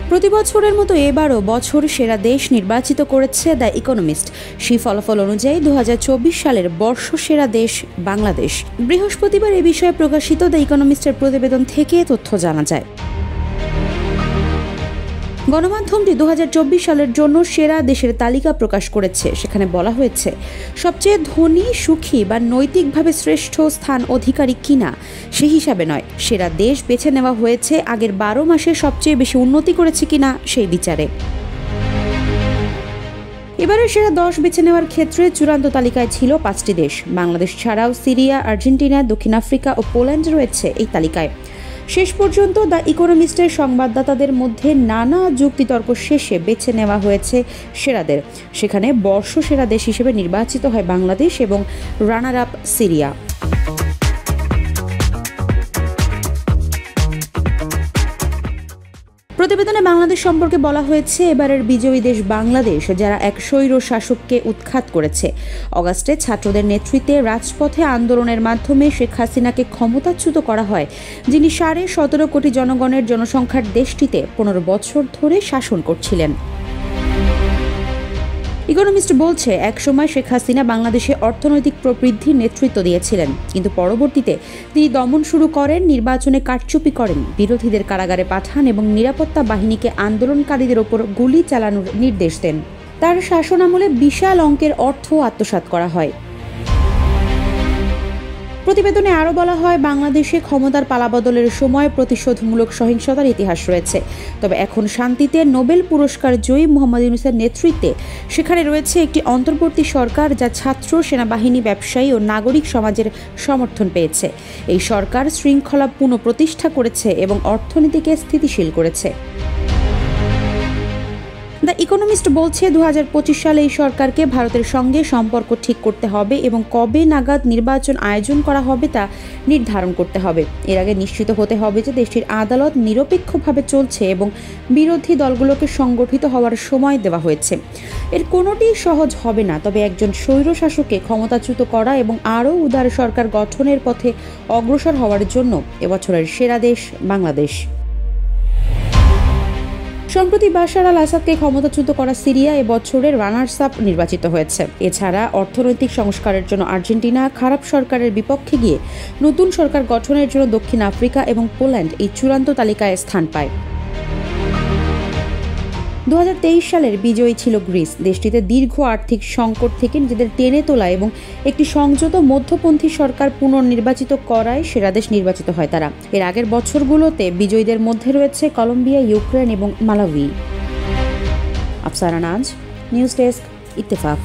প্রতি বছরের মতো এবারও বছর সেরা দেশ নির্বাচিত করেছে দ্য ইকোনমিস্ট। সেই ফলাফল অনুযায়ী 2024 সালের বর্ষসেরা দেশ বাংলাদেশ। বৃহস্পতিবার এ বিষয়ে প্রকাশিত দ্য ইকোনমিস্টের প্রতিবেদন থেকে তথ্য জানা যায়। গণমাধ্যমটি 2024 সালের জন্য সেরা দেশের তালিকা প্রকাশ করেছে। সেখানে বলা হয়েছে, সবচেয়ে ধনী, সুখী বা নৈতিকভাবে শ্রেষ্ঠ স্থান অধিকারী কিনা সেই হিসাবে নয়, সেরা দেশ বেছে নেওয়া হয়েছে আগের 12 মাসে সবচেয়ে বেশি উন্নতি করেছে কিনা সেই বিচারে। এবারে সেরা 10 বেছে নেওয়ার ক্ষেত্রে চূড়ান্ত তালিকায় ছিল 5টি দেশ। বাংলাদেশ ছাড়াও সিরিয়া, আর্জেন্টিনা, দক্ষিণ আফ্রিকা ও পোল্যান্ড রয়েছে এই তালিকায়। শেষ পর্যন্ত দ্য ইকোনমিস্টের সংবাদদাতাদের মধ্যে নানা যুক্তিতর্ক শেষে বেছে নেওয়া হয়েছে সেরাদের। সেখানে বর্ষসেরা দেশ হিসেবে নির্বাচিত হয় বাংলাদেশ এবং রানার আপ সিরিয়া। প্রতিবেদনে বাংলাদেশ সম্পর্কে বলা হয়েছে, এবারের বিজয়ী দেশ বাংলাদেশ, যারা এক স্বৈর শাসককে উৎখাত করেছে। অগাস্টে ছাত্রদের নেতৃত্বে রাজপথে আন্দোলনের মাধ্যমে শেখ হাসিনাকে ক্ষমতাচ্যুত করা হয়, যিনি 17.5 কোটি জনগণের জনসংখ্যার দেশটিতে 15 বছর ধরে শাসন করছিলেন। ইকোনমিস্ট বলছে, একসময় শেখ হাসিনা বাংলাদেশে অর্থনৈতিক প্রবৃদ্ধির নেতৃত্ব দিয়েছিলেন, কিন্তু পরবর্তীতে তিনি দমন শুরু করেন, নির্বাচনে কারচুপি করেন, বিরোধীদের কারাগারে পাঠান এবং নিরাপত্তা বাহিনীকে আন্দোলনকারীদের ওপর গুলি চালানোর নির্দেশ দেন। তার শাসনামলে বিশাল অঙ্কের অর্থ আত্মসাৎ করা হয়। প্রতিবেদনে আরও বলা হয়, বাংলাদেশে ক্ষমতার পালাবদলের সময় প্রতিশোধমূলক সহিংসতার ইতিহাস রয়েছে। তবে এখন শান্তিতে নোবেল পুরস্কার জয়ী মোহাম্মদ ইউনূসের নেতৃত্বে সেখানে রয়েছে একটি অন্তর্বর্তী সরকার, যা ছাত্র, সেনাবাহিনী, ব্যবসায়ী ও নাগরিক সমাজের সমর্থন পেয়েছে। এই সরকার শৃঙ্খলা পুনঃপ্রতিষ্ঠা করেছে এবং অর্থনীতিকে স্থিতিশীল করেছে। দ্য ইকোনমিস্ট বলছে, 2025 সালে এই সরকারকে ভারতের সঙ্গে সম্পর্ক ঠিক করতে হবে এবং কবে নাগাদ নির্বাচন আয়োজন করা হবে তা নির্ধারণ করতে হবে। এর আগে নিশ্চিত হতে হবে যে দেশটির আদালত নিরপেক্ষভাবে চলছে এবং বিরোধী দলগুলোকে সংগঠিত হওয়ার সময় দেওয়া হয়েছে। এর কোনোটি সহজ হবে না, তবে একজন স্বৈরশাসককে ক্ষমতাচ্যুত করা এবং আরও উদার সরকার গঠনের পথে অগ্রসর হওয়ার জন্য এবছরের সেরা দেশ বাংলাদেশ। সম্প্রতি বাশার আল আসাদকে ক্ষমতাচ্যুত করা সিরিয়া এবছরের রানার্স আপ নির্বাচিত হয়েছে। এছাড়া অর্থনৈতিক সংস্কারের জন্য আর্জেন্টিনা, খারাপ সরকারের বিপক্ষে গিয়ে নতুন সরকার গঠনের জন্য দক্ষিণ আফ্রিকা এবং পোল্যান্ড এই চূড়ান্ত তালিকায় স্থান পায়। 2023 সালের বিজয়ী ছিল গ্রিস। দেশটিতে দীর্ঘ আর্থিক সংকট থেকে নিজেদের টেনে তোলা এবং একটি সংযত মধ্যপন্থী সরকার পুনর্নির্বাচিত করায় সেরা দেশ নির্বাচিত হয় তারা। এর আগের বছরগুলোতে বিজয়ীদের মধ্যে রয়েছে কলম্বিয়া, ইউক্রেন এবং মালাউই। আফসানা নাজ, নিউজ ডেস্ক, ইত্তেফাক।